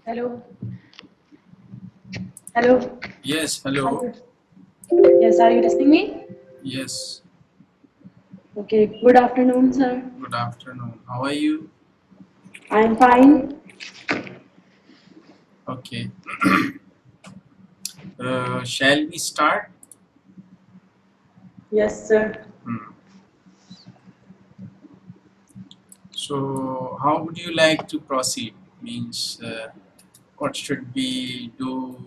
Hello. Hello. Yes, Are hello. you, yes, are you listening me? Yes, Okay. Good afternoon, sir. good afternoon. How are you? I am fine. Okay. Shall we start? Yes, sir. Hmm. So, how would you like to proceed? Means, what should we do?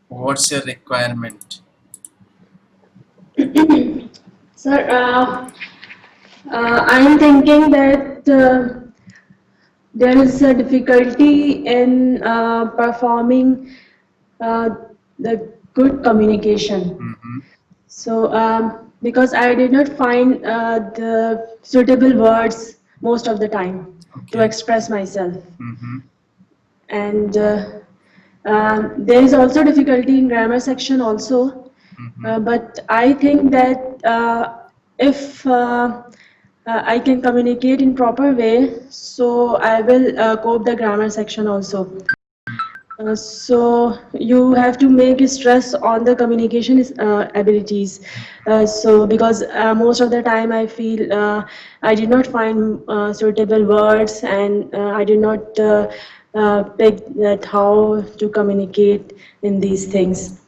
What's your requirement? Sir, I am thinking that there is a difficulty in performing uh, the good communication. Mm-hmm. So, because I did not find the suitable words most of the time to Okay. express myself. Mm-hmm. And there is also difficulty in grammar section also, Mm-hmm. but I think that if I can communicate in proper way, so I will cope the grammar section also. So you have to make stress on the communication abilities. So because most of the time I feel I did not find suitable words, and I did not pick that how to communicate in these things.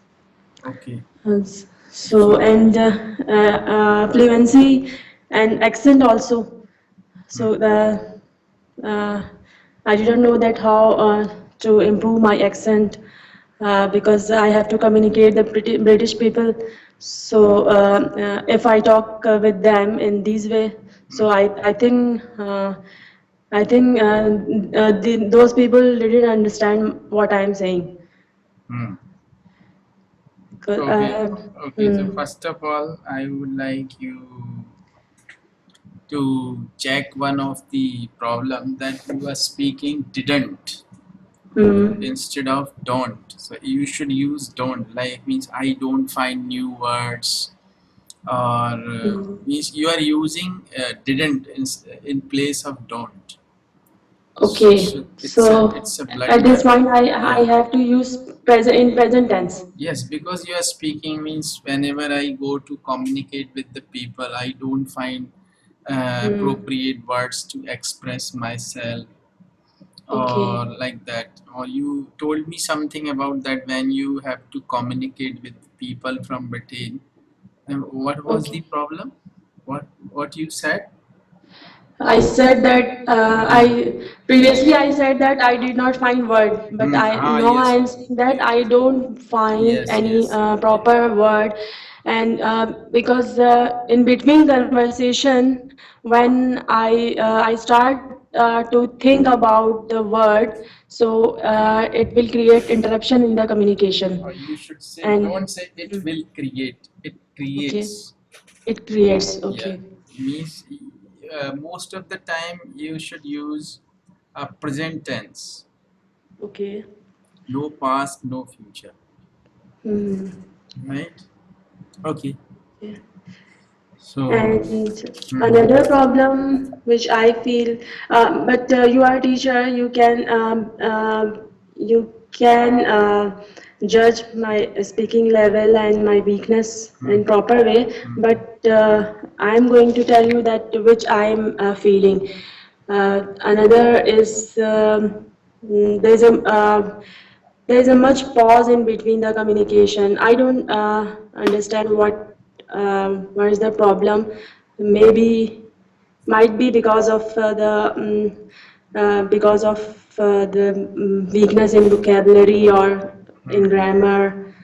Okay. So So, and fluency and accent also. So mm, the uh, I didn't know that how to improve my accent because I have to communicate the British people. So if I talk with them in this way, so I think those people didn't understand what I'm saying. mm. 'Cause, Okay. Okay. So, hmm, first of all, I would like you to check one of the problem that you are speaking didn't hmm, instead of don't. So you should use don't, like means I don't find new words, or hmm. means you are using didn't in place of don't. Okay, So so it's a at this blunder. point I Yeah. have to use present in present tense. Yes, because you are speaking means whenever I go to communicate with the people, I don't find Hmm. appropriate words to express myself, or Okay. like that. Or you told me something about that when you have to communicate with people from Britain. And what was the Okay. problem? What you said? I said that Hmm. I said that I did not find word, but Hmm. I Ah, now I yes. am saying that I don't find Yes, any yes. Okay. proper word, and because in between conversation, when I start to think about the word, so it will create interruption in the Or communication, you should say, don't and say it will create. It okay, creates. it creates. Yeah. Okay, Means most of the time you should use a present tense. okay. No past, no future. Hmm. Right? Okay. Yeah. So, And mhm. another problem which I feel, but you are a teacher, you can judge my speaking level and my weakness in Mhm. proper way. Mhm. But I'm going to tell you that which I'm feeling. Another is mm, there's a uh, there's a much pause in between the communication. I don't understand what is the problem. Maybe might be because of the weakness in vocabulary or in Mhm. grammar,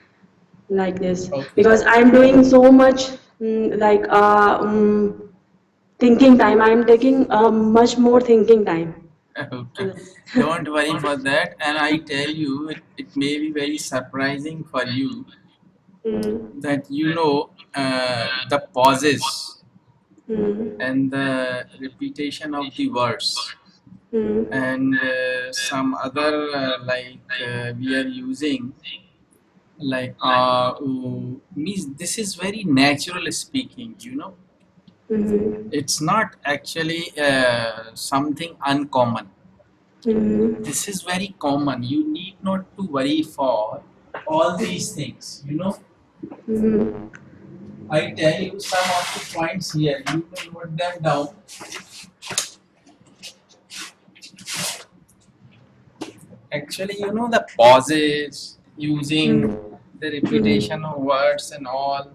like this. Okay. Because I'm doing so much like thinking time. I'm taking much more thinking time. Okay. Don't worry for that. And I tell you, it may be very surprising for you Mm, that you know the pauses mm, and the repetition of the words, mm, and some other we are using like means this is very natural speaking, you know. mm, It's not actually something uncommon. Mm-hmm. This is very common. You need not to worry for all these things. Mm-hmm. I tell you some of the points here. You will note them down. Actually, the pauses, using the repetition of words and all.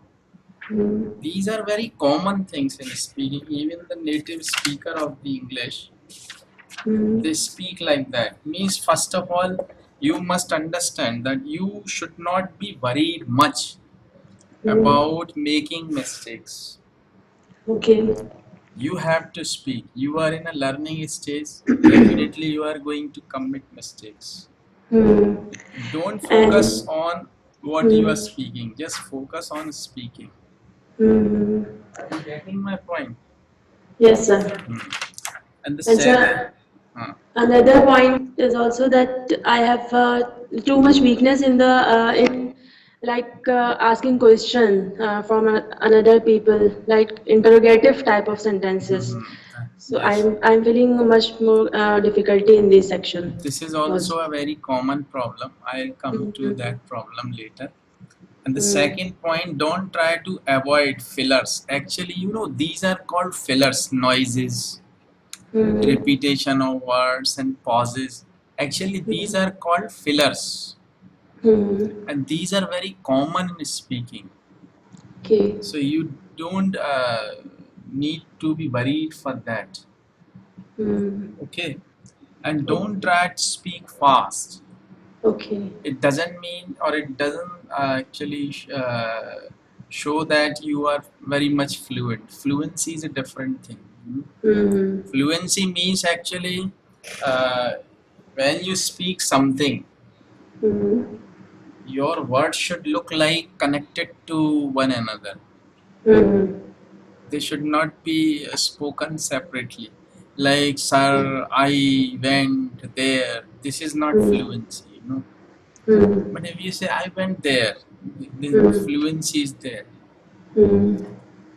Mm-hmm. These are very common things in speaking. Even the native speaker of the English, they Mm-hmm. speak like that. Means first of all, you must understand that you should not be worried much Mm-hmm. about making mistakes. Okay. You have to speak. You are in a learning stage. Definitely, you are going to commit mistakes. Mm-hmm. Don't focus And on what you are mm-hmm. speaking. Just focus on speaking. Mm-hmm. You getting my point? Yes, sir. Hmm. And the And second, sir, another point is also that I have too much weakness in the in like asking question from another people, like interrogative type of sentences. So yes, I'm feeling much more difficulty in this section this is also. also a very common problem. I'll come to Mm-hmm. that problem later. And the Mm-hmm. second point, don't try to avoid fillers. Actually, these are called fillers, noises, Mm-hmm. repetition of words and pauses. Actually, these are called fillers, Mm-hmm. and these are very common in speaking. Okay. So you don't need to be worried for that. Mm-hmm. Okay, and don't try to speak fast. Okay. It doesn't mean, or it doesn't actually show that you are very much fluent. Fluency is a different thing. Mm-hmm. Fluency means actually uh, when you speak something, Mm-hmm. your words should look like connected to one another. Mm-hmm. They should not be spoken separately. Like, sir, I went there. This is not Mm-hmm. fluency. Mm-hmm. But if you say, I went there, the Mm-hmm. fluency is there. Mm-hmm.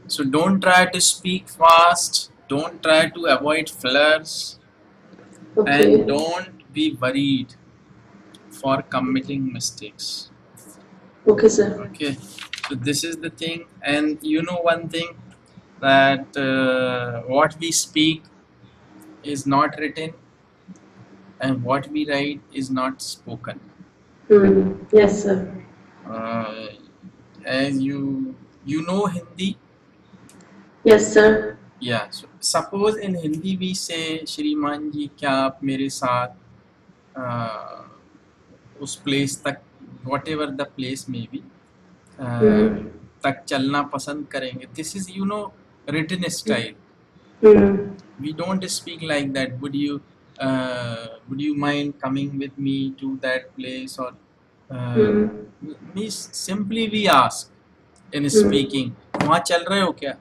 So don't try to speak fast. Don't try to avoid fillers. And Okay. don't be worried for committing mistakes. Okay, sir. Okay. So this is the thing. And one thing, that what we speak is not written, and what we write is not spoken. Hmm. Yes, sir. uh, as you know Hindi. Yes, sir. Yeah, so suppose in Hindi we say, श्रीमान जी क्या आप मेरे साथ उस place तक, whatever the place may be, Hmm. तक चलना पसंद करेंगे. This is written style. Hmm. We don't speak like that. Would you mind coming with me to that place, or uh, Hmm. means simply we ask in Hmm. speaking, वहाँ चल रहे हो क्या,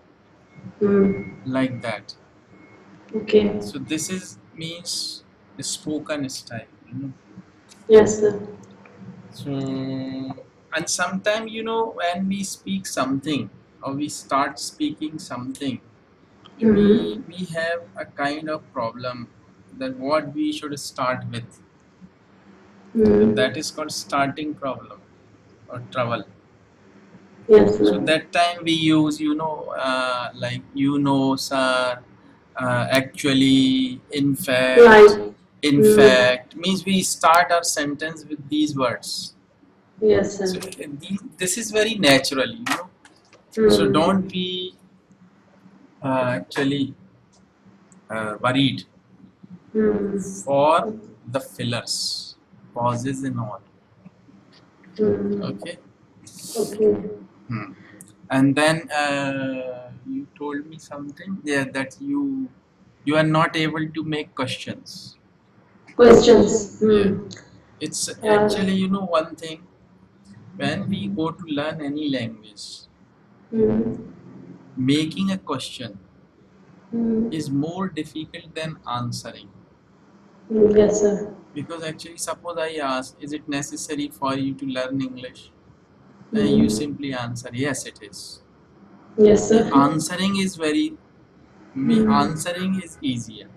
Hmm. like that. Okay. So this is means the spoken style. Yes, sir. So, and sometimes when we speak something, or we start speaking something, we Hmm. we have a kind of problem, that what we should start with. And Hmm. that is called starting problem or trouble. Yes, So sir. that time we use like, sir, actually, in fact. Right. In Hmm. fact means we start our sentence with these words. Yes, So sir. this is very natural. So Hmm. don't be actually worried Hmm. for the fillers, pauses and all. Hmm. Okay. Okay. Hmm. And then you told me something there, that you are not able to make questions. Questions. Yeah. Hmm. It's Uh, actually one thing, when we go to learn any language, hmm. making a question Hmm. is more difficult than answering. Hmm. Yes, sir. Because actually, suppose I ask, is it necessary for you to learn English? And you Hmm. simply answer, yes, it is. Yes, sir. Answering is easier.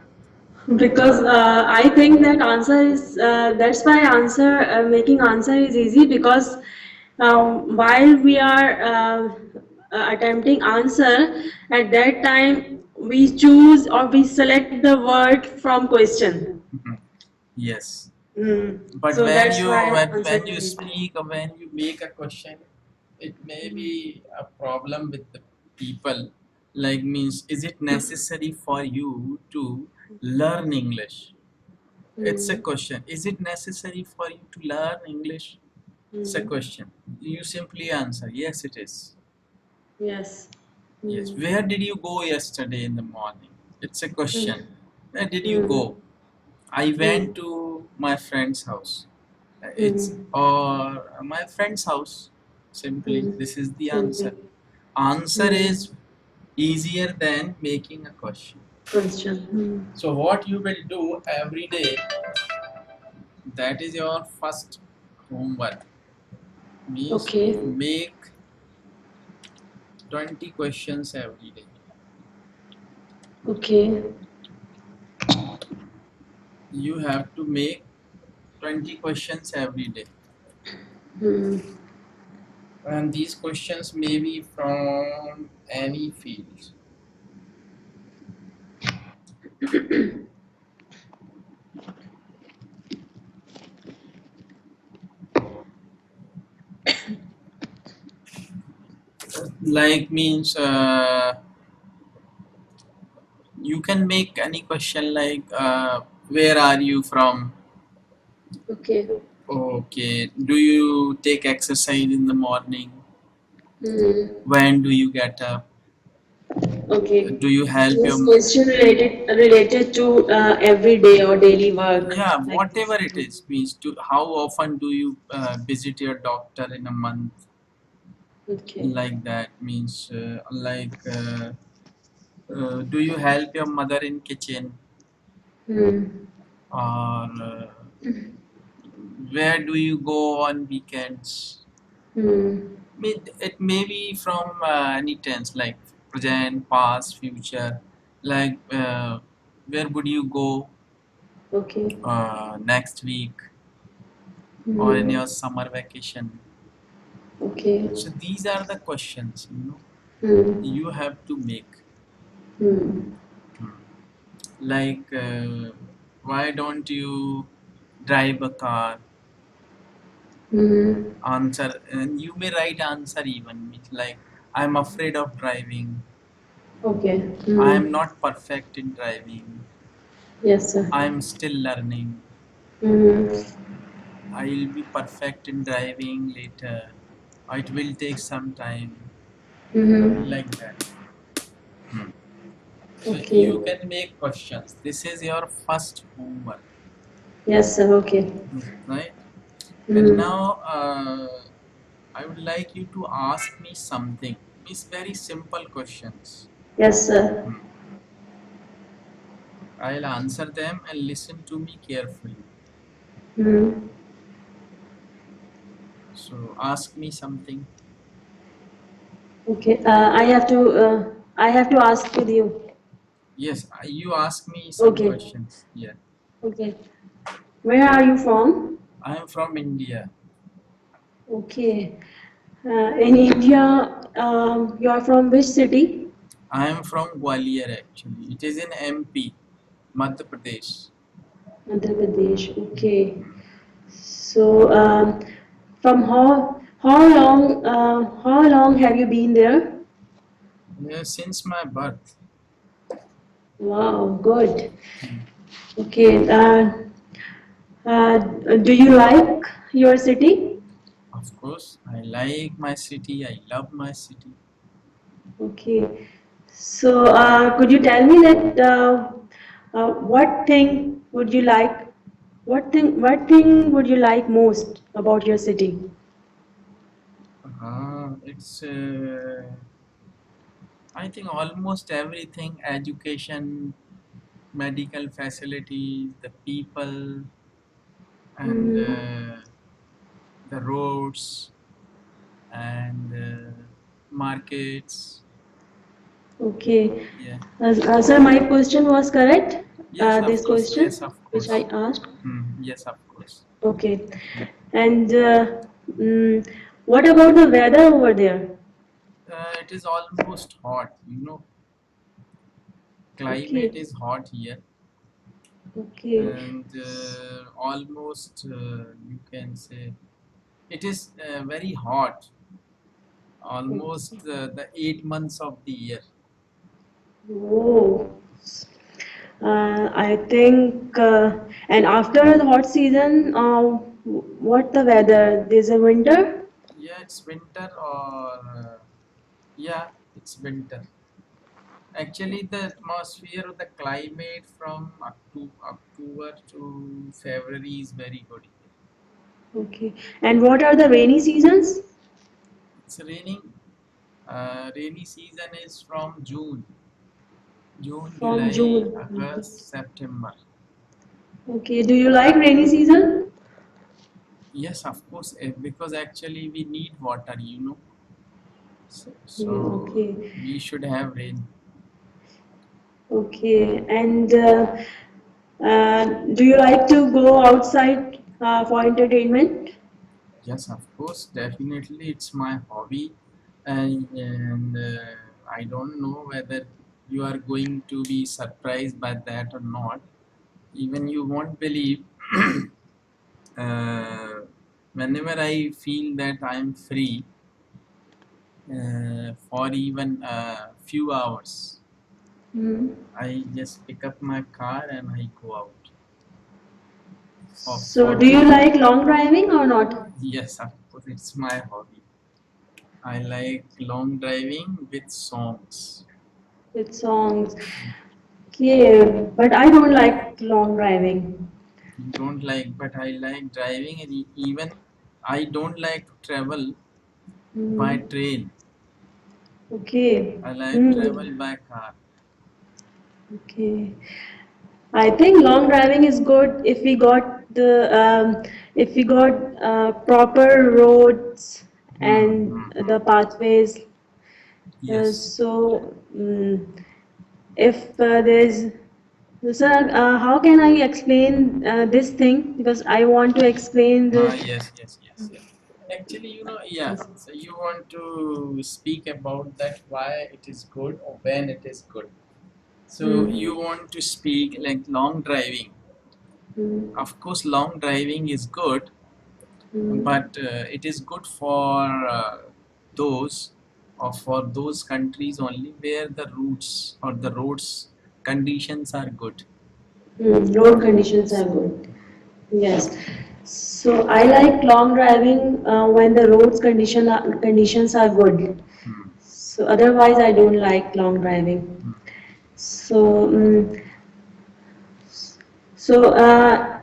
Because I think that answer is that's why answer making answer is easy because while we are attempting answer at that time we choose or we select the word from question. Yes. But So when that's you why answer when is you easy. speak or when you make a question, it may be a problem with the people. Like means, is it necessary for you to learn English? It's a Mm. question. Is it necessary for you to learn English? It's a Mm. question. You simply answer, yes, it is. Yes. Yes. Mm. Where did you go yesterday in the morning? It's a question. Mm. Where did you Mm. go? I went Mm. to my friend's house. It's Mm. or my friend's house. Simply, Mm. this is the answer. Simply. Answer Mm. is easier than making a question. Question. Mm. So what you will do every day, that is your first homework. Means Okay. make 20 questions every day. Okay. You have to make 20 questions every day. Mm. And these questions may be from any field. Like means you can make any question like where are you from? Okay. Okay. Do you take exercise in the morning? Mm. When do you get up? Okay. Do you help your Just question related to everyday or daily work yeah, like this. whatever it is means to how often do you visit your doctor in a month? Okay. Like that means do you help your mother in kitchen Mm. or where do you go on weekends? Mm. It may be from any tense like present, past, future. Like where would you go Okay. next week or in Mm. your summer vacation? Okay. So these are the questions Mm. you have to make. Mm. Like why don't you drive a car? Mm. Answer and you may write answer even means like I'm afraid of driving. Okay. I am Mm. not perfect in driving. Yes, sir. I am still learning. Mm. I will be perfect in driving later. It will take some time. Mm-hmm. Like that. So Okay. you can make questions. This is your first homework, Yes, sir. Okay. right? And Mm. now I would like you to ask me something. It's very simple questions. Yes, sir. I'll answer them and listen to me carefully. Mm. So ask me something. Okay. I have to ask with you. Yes, you ask me some Okay. questions. Yeah. Okay. Where are you from? I am from India. Okay. In India, you are from which city? I am from Gwalior actually. It is in MP, Madhya Pradesh. Madhya Pradesh. Okay. So, from how long have you been there? Yeah, since my birth. Wow, good. Okay. Do you like your city? Of course, I like my city. I love my city. Okay. So, could you tell me that what thing would you like? What thing would you like most about your city? It's I think almost everything: education, medical facilities, the people, and Mm, the roads and markets. okay. Yeah. Sir, my question was correct. Yes, of this course. Yes, question of which I course. asked? Yes, of course. Okay. And mm, what about the weather over there? It is almost hot. Climate Okay. is hot here, Okay. and almost you can say it is very hot. Almost Okay. the 8 months of the year. Oh. I think, and after the hot season, what the weather? There's a winter? Yeah, it's winter or yeah, it's winter. Actually, the atmosphere or the climate from October to February is very good here. Okay. And what are the rainy seasons? It's raining. Rainy season is from June, From July, June. August, September. Okay. Do you like rainy season? Yes, of course, because actually we need water. So, so Okay. we should have rain. Okay. And do you like to go outside for entertainment? Yes, of course, definitely, it's my hobby, and I don't know whether you are going to be surprised by that or not. Even you won't believe. uh, Whenever I feel that I'm free for even a few hours, Hmm. I just pick up my car and I go out So, for do you few. like long driving or not? Yes, of course, it's my hobby. I like long driving with songs. With songs. Okay, but I don't like long driving. You don't like, but I like driving, and even I don't like to travel by Hmm. train. Okay. I like Hmm. travel by car. Okay. I think long driving is good if we got proper roads and Hmm. the pathways. Yes. So, if there's sir, how can I explain this thing? Because I want to explain this. Yes. Actually, yeah. So you want to speak about that why it is good or when it is good. So Hmm. you want to speak like long driving. Hmm. Of course, long driving is good, Hmm. but it is good for those for those countries only where the routes or the roads conditions are good. Road conditions are good. Yes. So I like long driving when the conditions are good. Hmm. So otherwise I don't like long driving. Hmm. So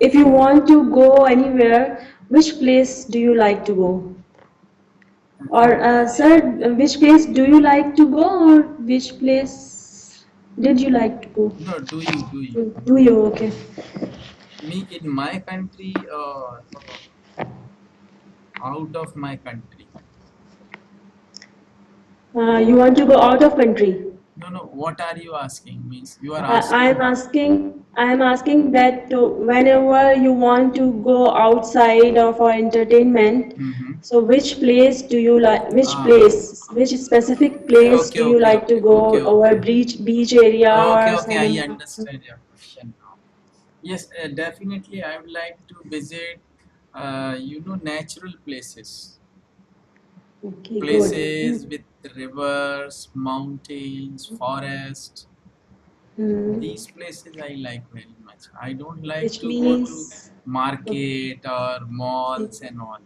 if you want to go anywhere, which place do you like to go? Or sir, which place do you like to go, or which place did you like to go? No, do you Do you? Okay. me in my country or out of my country? You want to go out of country? No, what are you asking? Means you are I'm asking. asking. I'm asking that whenever you want to go outside or for entertainment, Mm-hmm. so which place do you like? Ah, Which specific place do you like to go? Over okay. beach area or Okay, I cinema? understand your question now. Yes, definitely. I would like to visit, natural places, Okay, good. places with rivers, mountains, forests. Hmm. These places I like very much. I don't like Which to go to means, okay. market or malls and all.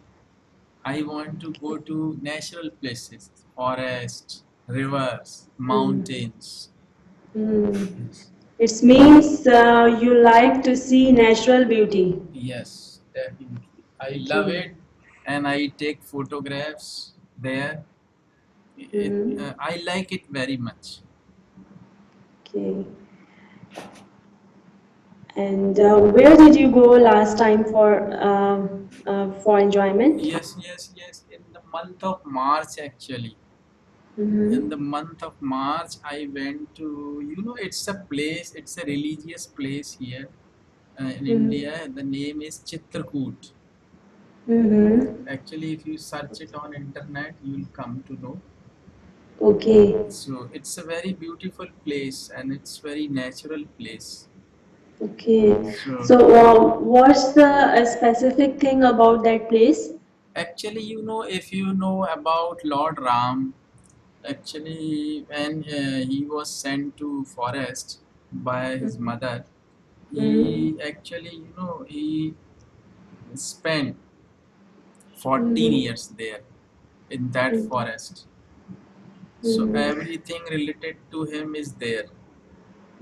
I want to go to natural places, forests, rivers, Hmm. mountains. Hmm. Yes. It means you like to see natural beauty. Yes, definitely. I love Okay. it, and I take photographs there. Hmm. I like it very much. Okay. And where did you go last time for enjoyment? Yes. In the month of March, actually, In the Mm-hmm. month of March, I went to, it's a place, it's a religious place here in Mm-hmm. India. The name is Chitrakoot. Mm-hmm. Actually, if you search it on internet, you'll come to know. Okay. So it's a very beautiful place and it's very natural place. Okay. So So, what's the specific thing about that place? actually, if you know about Lord Ram, actually when he was sent to forest by his mother, he Mm-hmm. actually, he spent 14 Mm-hmm. years there in that forest. So Mm-hmm. everything related to him is there,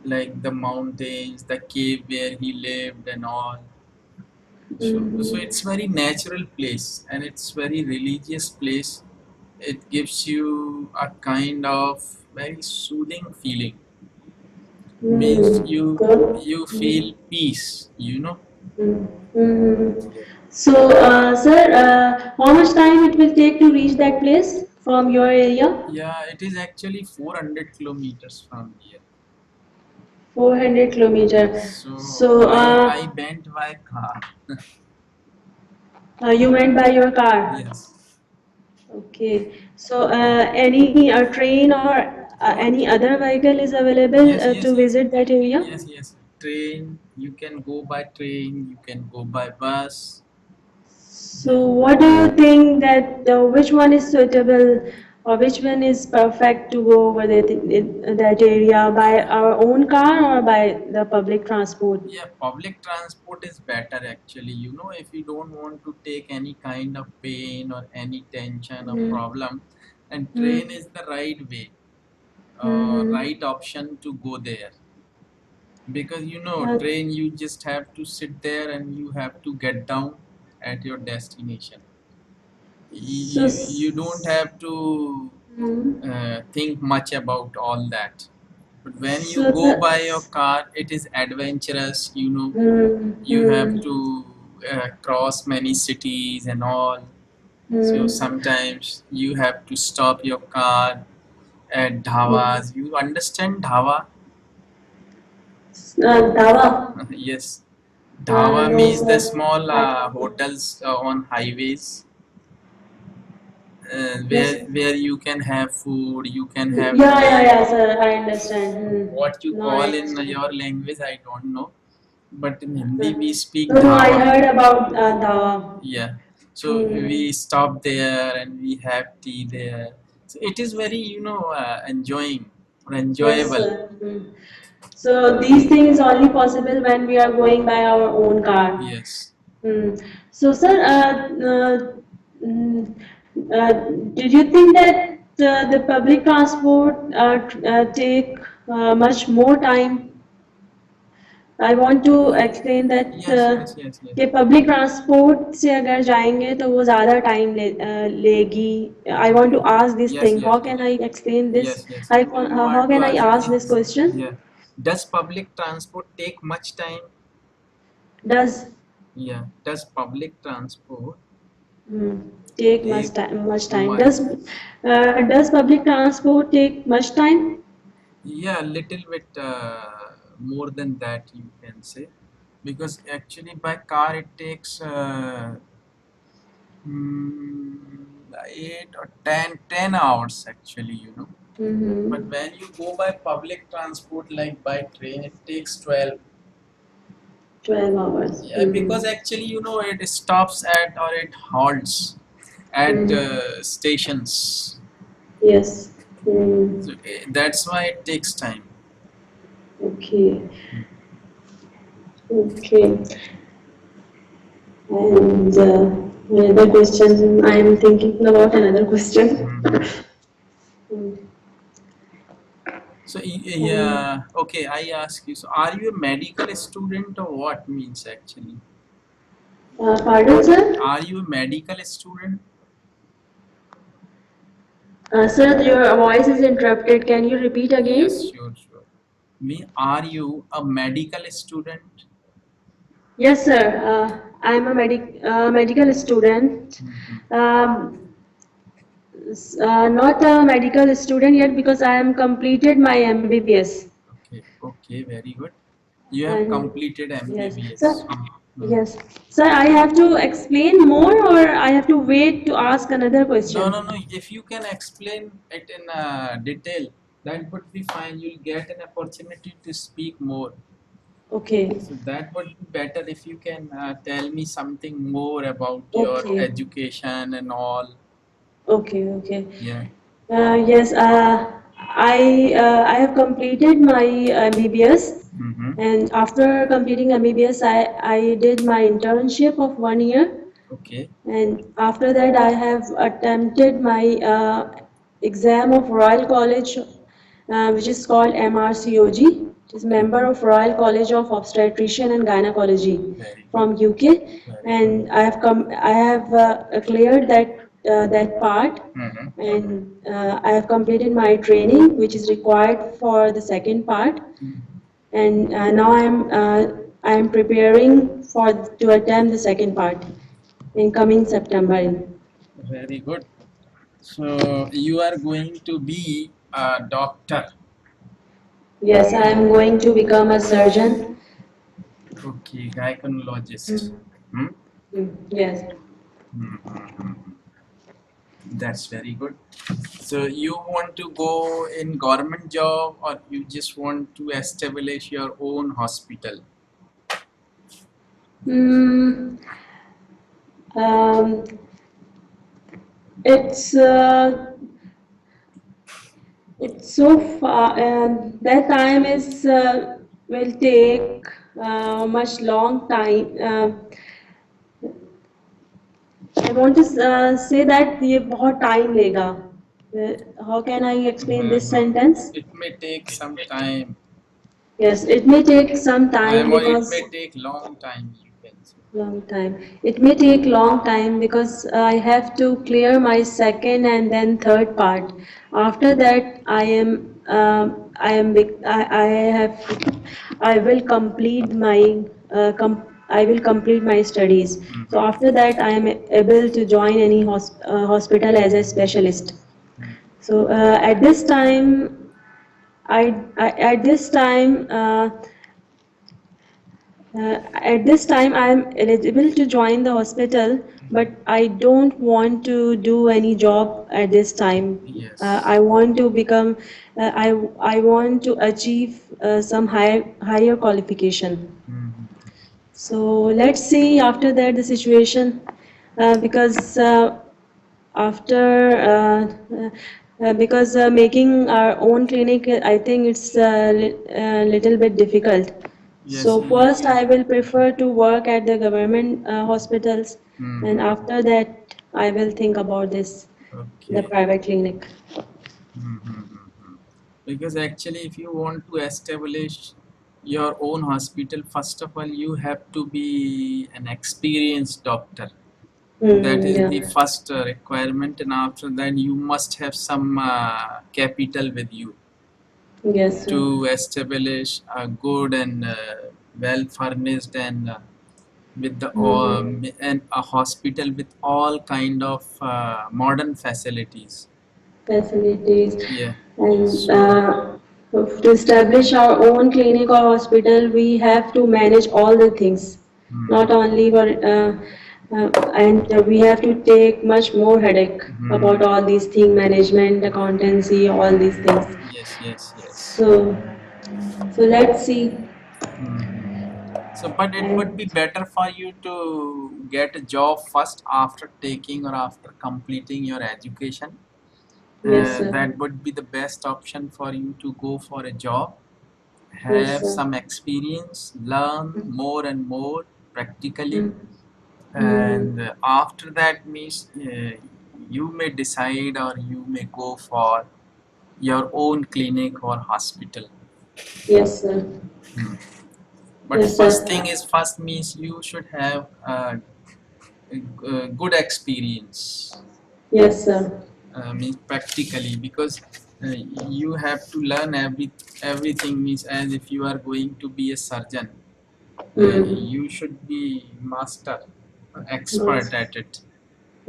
like the mountains, the cave where he lived, and all. So it's Mm-hmm. very natural place and it's very religious place. It gives you a kind of very soothing feeling. Means Mm-hmm. you Good. you feel Mm-hmm. peace. Mm-hmm. So, sir, how much time it will take to reach that place from your area? Yeah, it is actually 400 kilometers from here. 400 kilometer. So So, I went by car. you went by your car. Yes. Okay. So, any train or What? any other vehicle is available Yes, yes, to yes. visit that area? Yes, yes. Train, you can go by train, you can go by bus. So, what do you think that which one is suitable or which one is perfect to go over that area by our own car or by the public transport? Yeah, public transport is better actually. If you don't want to take any kind of pain or any tension or Mm-hmm. problem, and train Mm-hmm. is the right way, Mm-hmm. right option to go there. Because Uh, train you just have to sit there and you have to get down at your destination. so, You don't have to mm, think much about all that. But when you so go by the, your car, it is adventurous. You have mm, to cross many cities and all. So mm, sometimes you have to stop your car at mm, dhavas. You understand dhava? Dawa? Yes. Dhaba No, means the sir. small I don't know. hotels on highways Yes. where you can have food, you can have Yeah, yeah, drink. yeah, sir. I understand. What you No, I call in understand. your language, I don't know. But in Hindi, Uh, we speak no, no, I dhaba. heard about Dawa. Yeah. So Hmm. we stop there and we have tea there. So it is very, enjoying or Yes, enjoyable. sir. So these things only possible when we are going by our own car. Yes. Hmm. So, sir, mm, uh, did you think that the public transport take much more time? I want to explain that Yes, yes, yes, yes. कि public transport से अगर जाएंगे तो वो ज़्यादा time लेगी. I want to ask this Yes, thing. yes, How yes. can I explain this? Yes, yes. You How want to can I ask? ask this Yes. question? Yeah. Does public transport take much time? Does Yeah. Does public transport take take much time? much? Does public transport take much time? Yeah, little bit more than that you can say, because actually by car it takes 8 or 10 hours actually. But Mm-hmm. when you go by public transport like by train, it takes 12. 12 hours. Yeah, because actually it stops at or it halts at Mm. stations. Yes. So Mm. that's why it takes time. Okay. Okay. And another question, I am thinking about another question. Mhm. Mm. So Um, yeah, okay. I ask you. So are you a medical student or what means actually? pardon, sir? Are you a medical student? Sir, your voice is interrupted. Can you repeat Yes, again? sure, sure. Me, are you a medical student? Yes, sir. I'm a medical student. Mhm. Um, Not a medical student yet because I am completed my MBBS. Okay, okay, very good. You have And completed yes, so MBBS. yes, sir, I have to explain more, or I have to wait to ask another No, question. no, no. If you can explain it in detail, that would be fine. You'll get an opportunity to speak more. Okay, So that would be better if you can tell me something more about your okay, education and all. okay, okay. Yeah. Yes, I have completed my MBBS, Mm-hmm. and after completing MBBS, I did my internship of 1 year. Okay. And after that, I have attempted my exam of Royal College, which is called MRCOG, which is Okay. Member of Royal College of Obstetrician and Gynecology Very good. from UK. Very good. And I have cleared that part, Mm-hmm. and I have completed my training, which is required for the second part. And now I am preparing for to attempt the second part in coming September. Very good. So you are going to be a doctor. Yes, I am going to become a surgeon. Okay, gynecologist. Mm, Hmm? yes. Mm-hmm. That's very good. So you want to go in government job or you just want to establish your own hospital? Mm, um, it's so far. That time is will take much long time. I want to say that ये बहुत time लेगा. How can I explain this sentence? It may take some time, Yes, it may take some time or it because may take long time, you can say. long time. It may take long time because I have to clear my second and then third part. After that, I have, I will complete my, I will complete my studies. So Mm-hmm. after that, I am able to join any hospital as a specialist. So at this time, at this time, at this time, I am eligible to join the hospital, but I don't want to do any job at this time. Yes. I want to become, I want to achieve some higher qualification. Mm-hmm. So let's see after that the situation, because after because making our own clinic, I think it's a little bit difficult. Yes. So first, I will prefer to work at the government hospitals, and Mm-hmm. after that, I will think about this, the Okay. private clinic. Mm-hmm. Because actually, if you want to establish your own hospital, first of all, you have to be an experienced doctor. That is Yeah. the first requirement, and after that, you must have some capital with you Yes, sir. to establish a good and well furnished and with the and a hospital with all kind of modern facilities. Facilities. Yeah. And So. to establish our own clinic or hospital, we have to manage all the things, not Hmm. only for, and we have to take much more headache about Hmm. all these things, management, accountancy, all these things. Yes, yes, yes. So, so let's see. Hmm. So, but it would be And better for you to get a job first after taking or after completing your education. yes, sir. That would be the best option for you to go for a job, Yes, have sir. some experience, learn more and more practically, Mm. Mm. and after that means you may decide or you may go for your own clinic or hospital. Yes, sir. Hmm. But Yes, first thing sir. is first means you should have a good experience, Yes, sir. means practically, because you have to learn everything means as if you are going to be a surgeon, Mm. you should be master, expert Yes. at it.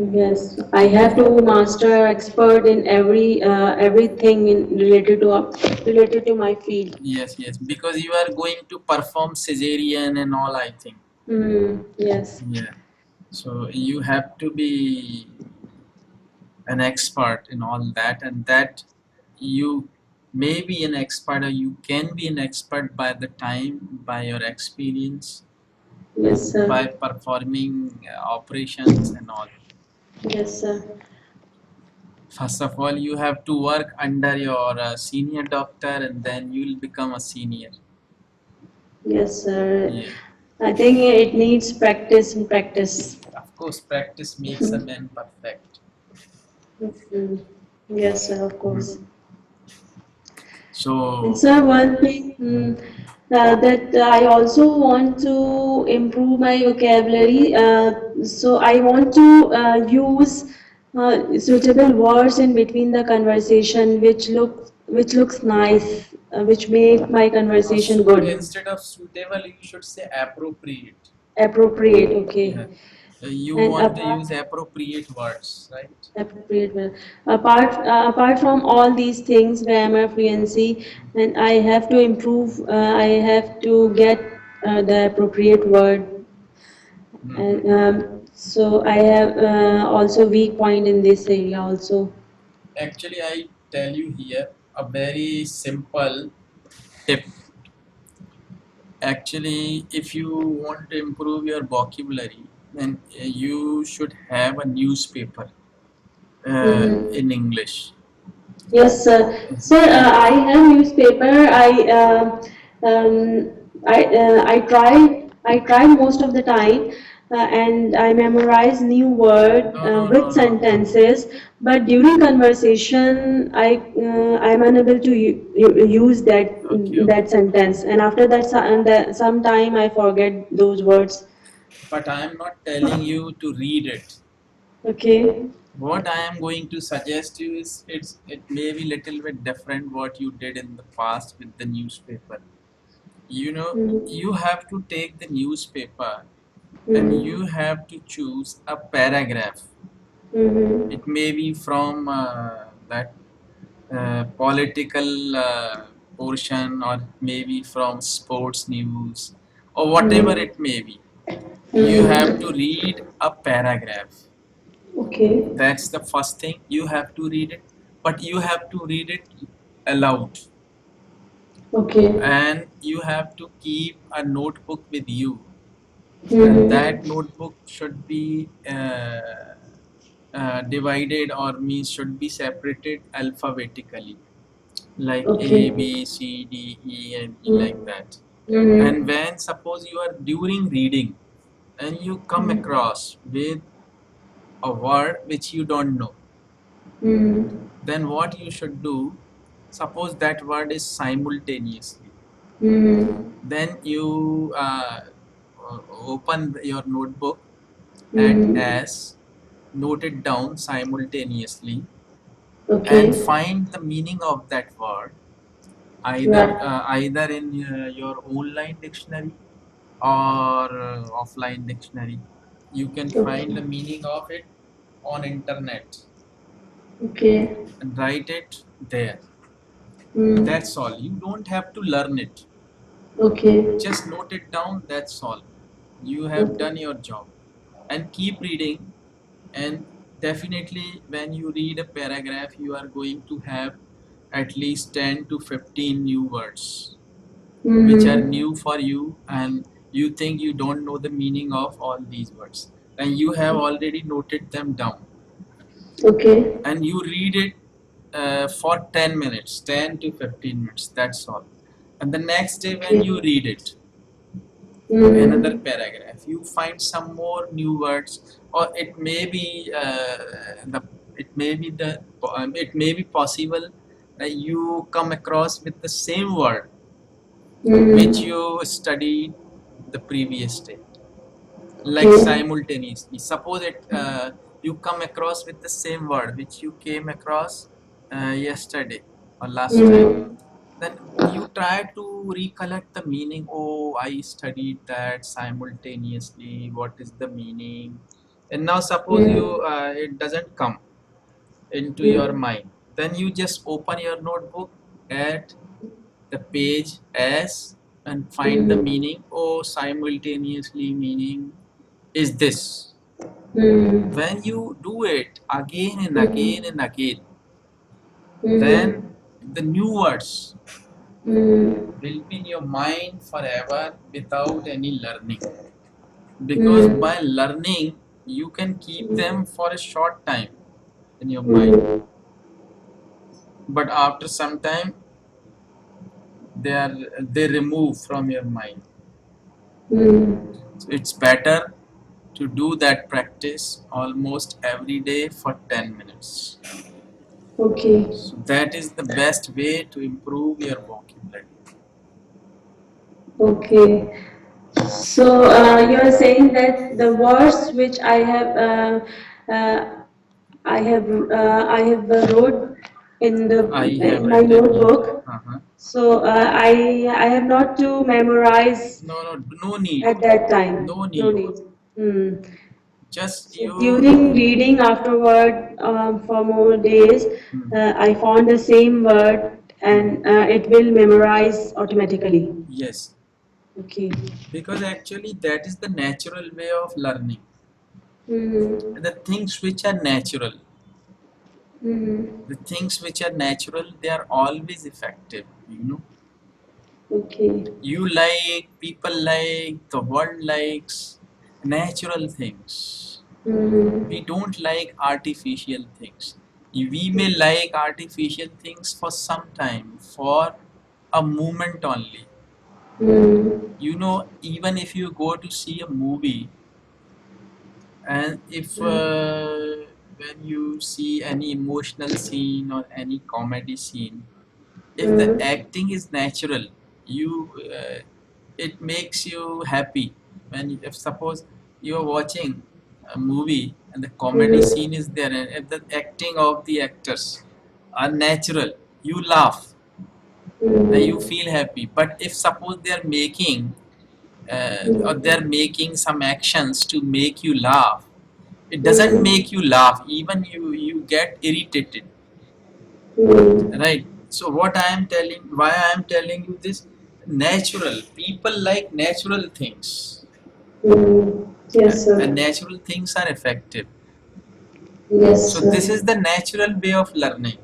Yes, I have to master expert in everything related to my field. Yes, yes, because you are going to perform cesarean and all, I think. Yes, Yeah. So you have to be an expert in all that, and that you may be an expert or you can be an expert by the time, by your experience, yes, and by sir. performing operations and all. Yes, sir. First of all, you have to work under your senior doctor, and then you will become a senior. Yes, sir. Yeah. I think it needs practice and practice. Of course, practice makes a man perfect. Mhm. Yes, sir, of course. Mhm. And So, sir, one thing that I also want to improve my vocabulary. So I want to use suitable words in between the conversation, which looks nice, which make my conversation good, instead of suitable, you should say appropriate. appropriate. Okay. Yeah. You And want to use appropriate words, right? appropriate well. Apart from all these things, grammar, fluency, and I have to improve. I have to get the appropriate word, and Mhm. so I have also weak point in this area also. Actually, I tell you here a very simple tip. Actually, if you want to improve your vocabulary, then you should have a newspaper Mhm. in English. Yes, sir. Sir, And I have newspaper. I tried most of the time, and I memorize new word no, no, no, with no. sentences. But during conversation, I'm unable to use Okay, okay. that sentence, and after that, sometime I forget those words. But I am not telling you to read it. Okay. What I am going to suggest you is it may be little bit different what you did in the past with the newspaper. You know, Mm-hmm. you have to take the newspaper and Mm-hmm. you have to choose a paragraph. Mm-hmm. It may be from that political portion, or maybe from sports news, or whatever Mm-hmm. it may be. You have to Mm-hmm. read a paragraph. Okay. That's the first thing. You have to read it, but you have to read it aloud, Okay. and you have to keep a notebook with you, and that Mm-hmm. notebook should be divided, or means should be separated alphabetically, like A, Okay. B, C, D, E, and E, like Mm-hmm. that. And Mm-hmm. when suppose you are during reading and you come across with a word which you don't know, Mm-hmm. then what you should do, suppose that word is simultaneously, Mm-hmm. then you open your notebook at Mm-hmm. S, note it down simultaneously, and Okay. find the meaning of that word, Right. either in your online dictionary or offline dictionary. You can find the Okay. meaning of it on internet Okay. and write it there. Mm. That's all. You don't have to learn it. Okay. Just note it down. That's all. You have Okay. done your job. And keep reading. And definitely, when you read a paragraph, you are going to have at least 10 to 15 new words which are Mm-hmm. new for you, and you think you don't know the meaning of all these words. And you have already noted them down. Okay. And you read it for 10 minutes, 10 to 15 minutes. That's all. And the next day, when you Okay. read it, another Mm-hmm. paragraph, you find some more new words, or it may be the it may be possible that you come across with the same word which Mm-hmm. you studied the previous day, like Okay. simultaneously. Suppose it you come across with the same word which you came across yesterday or last time, Mm-hmm. then you try to recollect the meaning. Oh, I studied that simultaneously. What is the meaning? And now suppose you Mm. it doesn't come into your Mm. mind, then you just open your notebook at the page S and find the Mm. meaning. Oh, simultaneously meaning is this. Mm. When you do it again and again Mm. and again, then Mm. the new words Mm. will be in your mind forever without any learning. Because Mm. by learning, you can keep them for a short time in your mind, Mm. but after some time, they remove from your mind. Mm. So it's better to do that practice almost every day for 10 minutes. Okay. So that is the best way to improve your vocabulary. Okay. So you are saying that the words which I have wrote in the I have in my written, yeah. notebook. Uh-huh. So I have not to memorize No, no, no need. at that time. No No need. need. Hmm. Just So you. during reading afterward for more days, I found the same word and it will memorize automatically. Yes, Okay. because actually that is the natural way of learning. Mm-hmm. The things which are natural, Mm-hmm. the things which are natural, they are always effective. Okay. You like, people like, the world likes natural things. We Mm-hmm. don't like artificial things. We may like artificial things for some time, for a moment only. Mm-hmm. Even if you go to see a movie, and if when you see any emotional scene or any comedy scene, if the Mm-hmm. acting is natural, you it makes you happy. If suppose you are watching a movie and the comedy scene is there, and if the acting of the actors are natural, you laugh and you Mm-hmm. feel happy. But if suppose they are making or Mm-hmm. they're making some actions to make you laugh, it doesn't Mm-hmm. make you laugh, even you get irritated, Mm-hmm. right? So what I am telling, why I am telling you this, natural people like natural things, Mm-hmm. Yes, and sir. natural things are effective. So Yes, this sir. is the natural way of learning.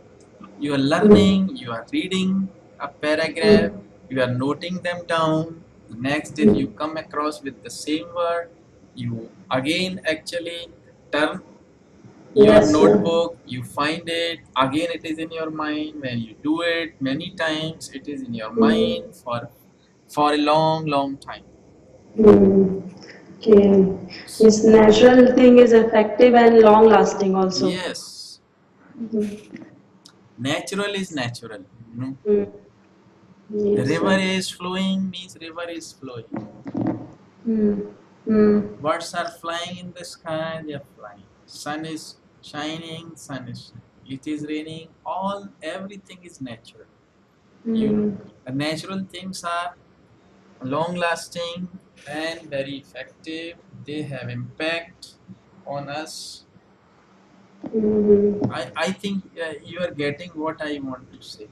You are learning, Mm-hmm. you are reading a paragraph, Mm-hmm. you are noting them down. The next day you come across with the same word, you again actually turn your Yes, sir. notebook, you find it again, it is in your mind. When you do it many times, it is in your mind Mm-hmm. for a long long time. Mm-hmm. Okay. This natural thing is effective and long lasting also. Yes, Mm-hmm. natural is natural. Mm. Yes, River sir. is flowing means river is flowing. Mm. Mm. Birds are flying in the sky, they are flying. Sun is shining, sun is shining. It is raining, all everything is natural. Mm. The natural things are long lasting and very effective. They have impact on us. Mm. I think you are getting what I want to say.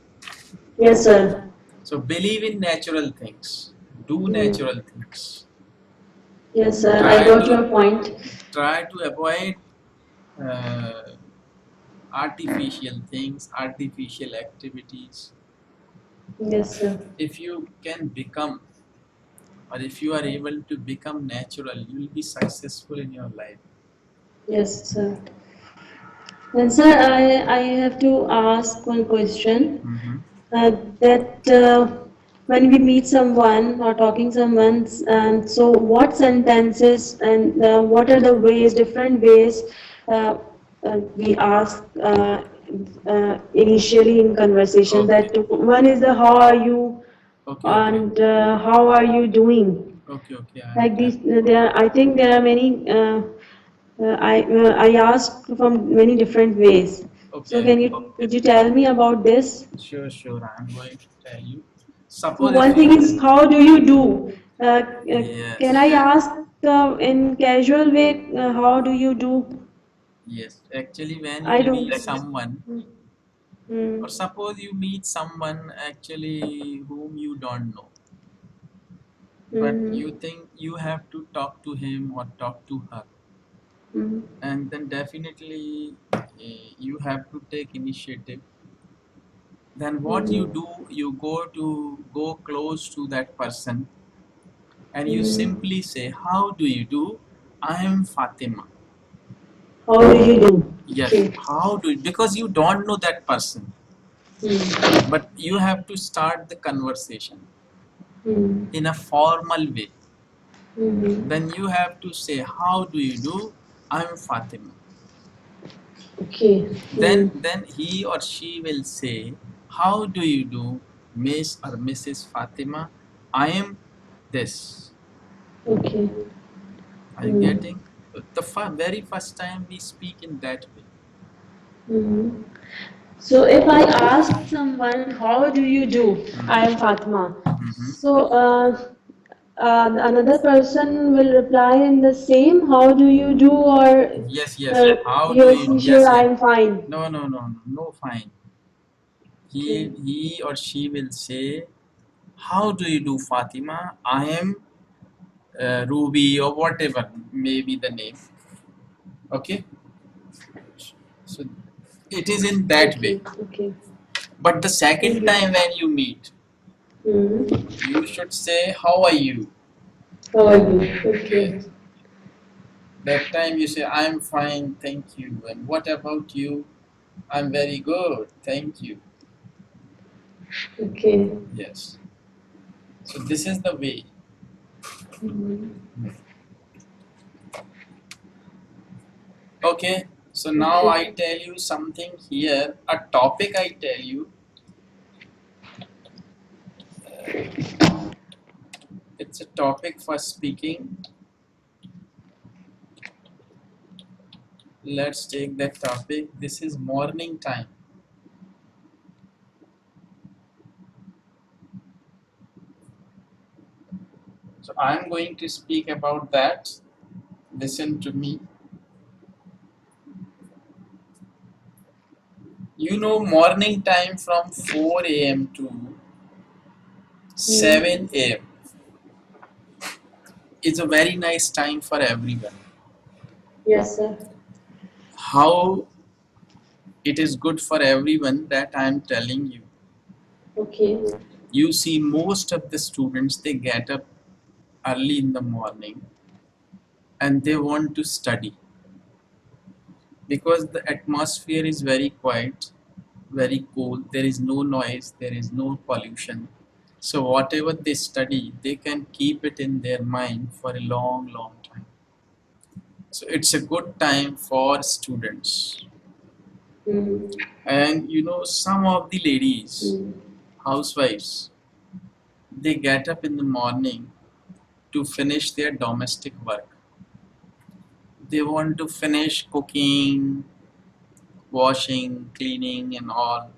Yes, sir. So believe in natural things. Do Mm. natural things. Yes, sir. I Try got to your point. avoid uh, artificial things, artificial activities. Yes, sir. If you can become, or if you are able to become natural, you will be successful in your life. Yes, sir. And sir, I have to ask one question. Mm-hmm. That when we meet someone or talking someone, so what sentences and what are the ways, different ways we ask initially in conversation. Okay. That one is the how are you Okay, okay. and how are you doing? Okay, okay, I Like understand. these, I think there are many. I asked from many different ways. So Okay. could you tell me about this? Sure, sure. I'm going to tell you. So Suppose if one you. thing is how do you do? Can Yes. I ask in casual way, how do you do? Yes, actually, when you I meet don't. someone, or Mm, suppose you meet someone actually whom you don't know, but you mm, think you have to talk to him or talk to her, mm, and then definitely you have to take initiative. Then what you mm, do, you go close to that person and you mm. simply say, "How do you do? I am Fatima." How do you do? Yes, Okay. how do you, because you don't know that person, Mm, but you have to start the conversation mm, in a formal way. mm. Then you have to say, "How do you do? I'm Fatima." Okay. Then Mm, then he or she will say, "How do you do, Miss or Mrs. Fatima? I am this." okay. Are you Mm, getting? The very first time we speak in that way. mm. So if I ask someone, how do you do? I am Fatima. So another person will reply in the same, how do you do? Or Yes. How he do or you? she should, Yes, I yes. am fine. No, fine. Okay. He or she will say, "How do you do, Fatima? I am Ruby or whatever may be the name." Okay, so it is in that way. Okay. Okay. But the second Okay. time when you meet, Mm. you should say, "How are you?" How are you? Okay. Yes. That time you say, "I'm fine, thank you." And what about you? "I'm very good, thank you." Okay. Yes. So this is the way. Mm. Okay. So now Okay. I tell you something here, a topic I tell you. It's a topic for speaking. Let's take that topic. This is morning time. So I'm going to speak about that. Listen to me. You know, morning time from 4 a.m. to Mm. 7 a.m. is a very nice time for everyone. Yes, sir. How it is good for everyone, that I am telling you. Okay. You see, most of the students, they get up early in the morning and they want to study because the atmosphere is very quiet, very cool. There is no noise, there is no pollution. So whatever they study, they can keep it in their mind for a long time. So it's a good time for students. Mm. And you know, some of the ladies, Mm. housewives, they get up in the morning to finish their domestic work. They want to finish cooking, washing, cleaning, and all.